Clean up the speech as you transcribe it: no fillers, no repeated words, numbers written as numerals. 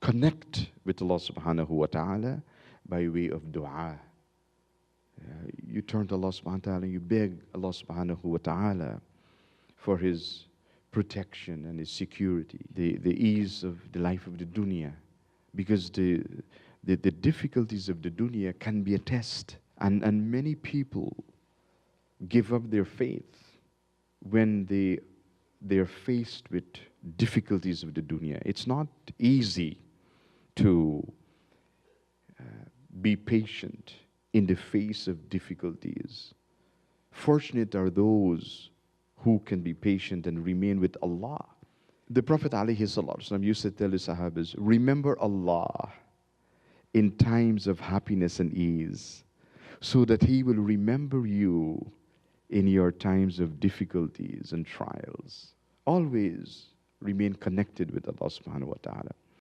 connect with Allah subhanahu wa ta'ala by way of dua. You turn to Allah subhanahu wa ta'ala and you beg Allah subhanahu wa ta'ala for His protection and His security, the ease of the life of the dunya. Because the difficulties of the dunya can be a test. And many people give up their faith when they're faced with difficulties of the dunya. It's not easy to be patient in the face of difficulties. Fortunate are those who can be patient and remain with Allah. The Prophet ﷺ used to tell his Sahabas, remember Allah in times of happiness and ease, so that He will remember you in your times of difficulties and trials. Always remain connected with Allah subhanahu wa ta'ala.